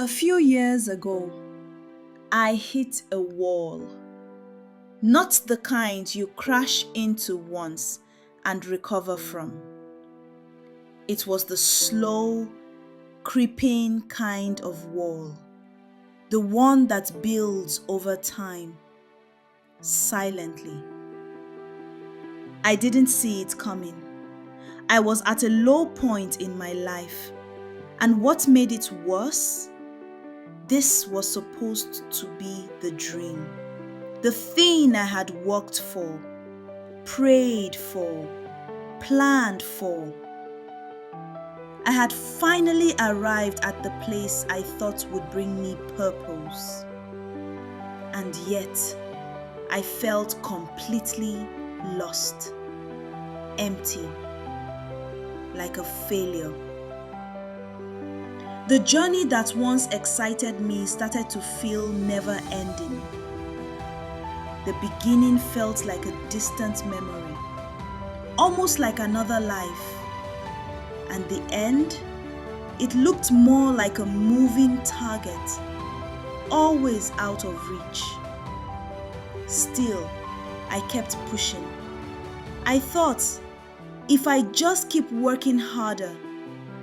A few years ago, I hit a wall. Not the kind you crash into once and recover from. It was the slow, creeping kind of wall. The one that builds over time, silently. I didn't see it coming. I was at a low point in my life. And what made it worse? This was supposed to be the dream. The thing I had worked for, prayed for, planned for. I had finally arrived at the place I thought would bring me purpose. And yet, I felt completely lost, empty, like a failure. The journey that once excited me started to feel never-ending. The beginning felt like a distant memory, almost like another life. And the end, it looked more like a moving target, always out of reach. Still, I kept pushing. I thought, if I just keep working harder,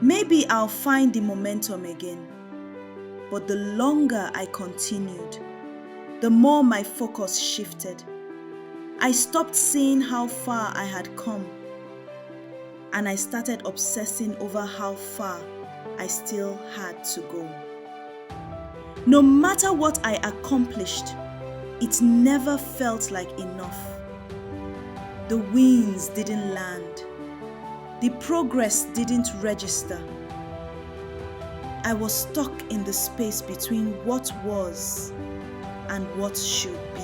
maybe I'll find the momentum again. But the longer I continued, the more my focus shifted. I stopped seeing how far I had come, and I started obsessing over how far I still had to go. No matter what I accomplished, it never felt like enough. The wins didn't land. The progress didn't register. I was stuck in the space between what was and what should be.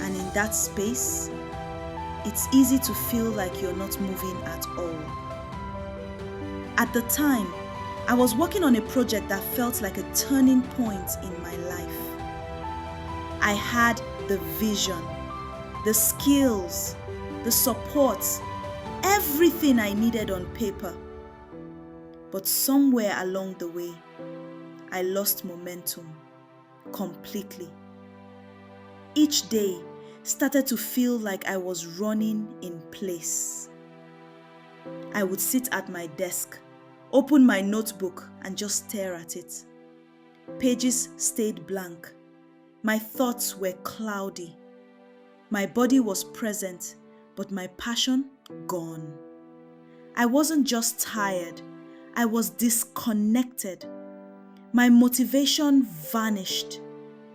And in that space, it's easy to feel like you're not moving at all. At the time, I was working on a project that felt like a turning point in my life. I had the vision, the skills, the support, everything I needed on paper. But somewhere along the way, I lost momentum completely. Each day started to feel like I was running in place. I would sit at my desk, open my notebook, and just stare at it. Pages stayed blank. My thoughts were cloudy. My body was present, but my passion gone. I wasn't just tired, I was disconnected. My motivation vanished.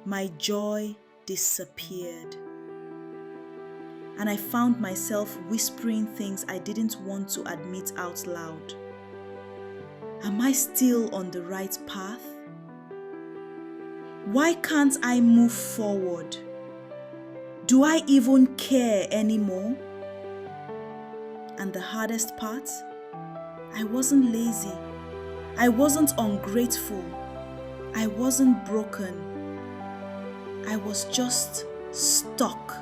My joy disappeared. And I found myself whispering things I didn't want to admit out loud. Am I still on the right path? Why can't I move forward? Do I even care anymore? And the hardest part? I wasn't lazy. I wasn't ungrateful. I wasn't broken. I was just stuck.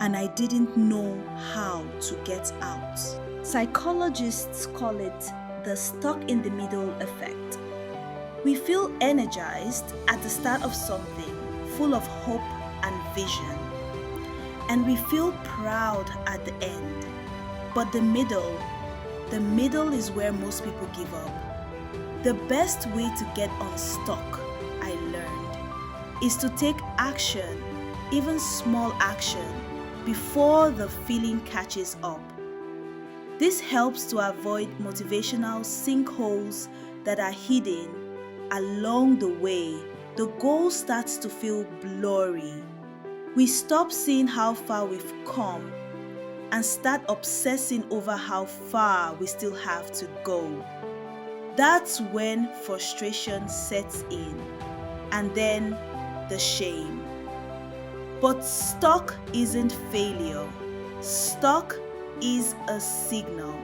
And I didn't know how to get out. Psychologists call it the stuck in the middle effect. We feel energized at the start of something, full of hope and vision. And we feel proud at the end. But the middle is where most people give up. The best way to get unstuck, I learned, is to take action, even small action, before the feeling catches up. This helps to avoid motivational sinkholes that are hidden along the way. The goal starts to feel blurry. We stop seeing how far we've come and start obsessing over how far we still have to go. That's when frustration sets in, and then the shame. But stuck isn't failure. Stuck is a signal.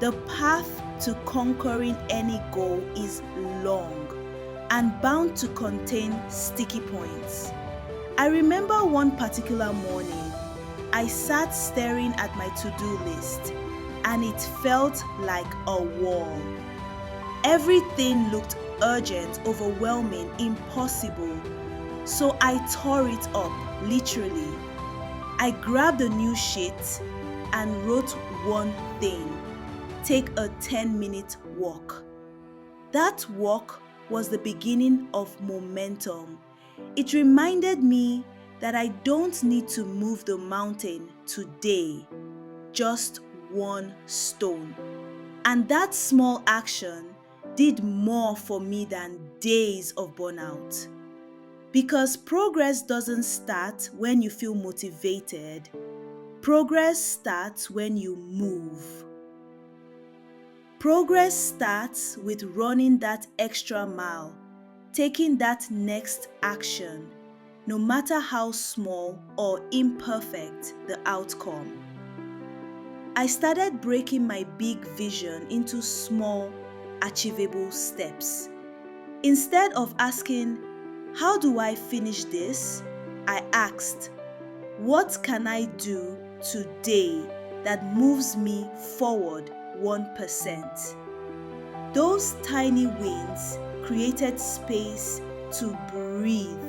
The path to conquering any goal is long and bound to contain sticky points. I remember one particular morning, I sat staring at my to-do list and it felt like a wall. Everything looked urgent, overwhelming, impossible. So I tore it up, literally. I grabbed a new sheet and wrote one thing: take a 10-minute walk. That walk was the beginning of momentum. It reminded me that I don't need to move the mountain today, just one stone. And that small action did more for me than days of burnout. Because progress doesn't start when you feel motivated. Progress starts when you move. Progress starts with running that extra mile, taking that next action, no matter how small or imperfect the outcome. I started breaking my big vision into small, achievable steps. Instead of asking, "How do I finish this?" I asked, "What can I do today that moves me forward 1%? Those tiny wins created space to breathe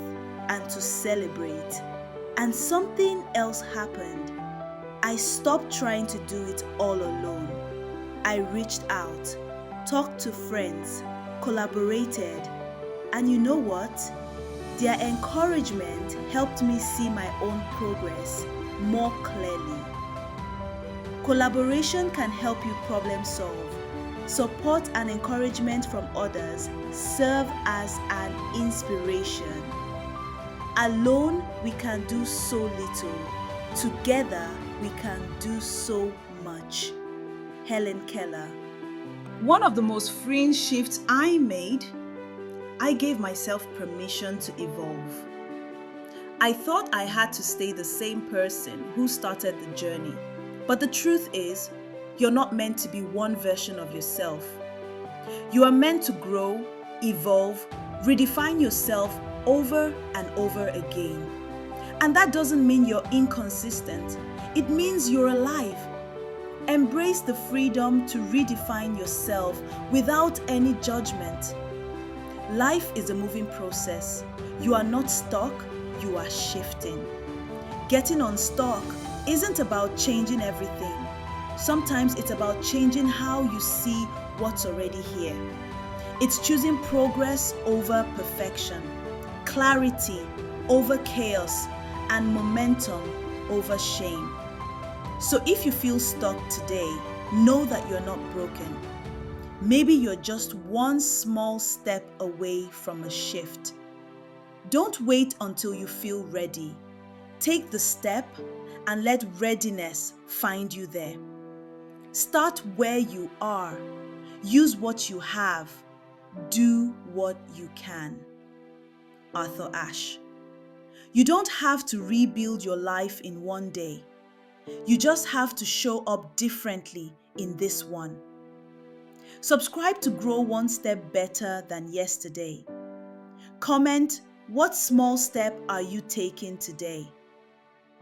and to celebrate. And something else happened. I stopped trying to do it all alone. I reached out, talked to friends, collaborated, and you know what? Their encouragement helped me see my own progress more clearly. Collaboration can help you problem solve. Support and encouragement from others serve as an inspiration. Alone, we can do so little. Together, we can do so much. Helen Keller. One of the most freeing shifts I made, I gave myself permission to evolve. I thought I had to stay the same person who started the journey. But the truth is, you're not meant to be one version of yourself. You are meant to grow, evolve, redefine yourself over and over again. And that doesn't mean you're inconsistent. It means you're alive. Embrace the freedom to redefine yourself without any judgment. Life is a moving process. You are not stuck, you are shifting. Getting unstuck isn't about changing everything. Sometimes it's about changing how you see what's already here. It's choosing progress over perfection, clarity over chaos, and momentum over shame. So if you feel stuck today, know that you're not broken. Maybe you're just one small step away from a shift. Don't wait until you feel ready. Take the step and let readiness find you there. Start where you are. Use what you have. Do what you can. Arthur Ashe. You don't have to rebuild your life in one day. You just have to show up differently in this one. Subscribe to grow one step better than yesterday. Comment, what small step are you taking today?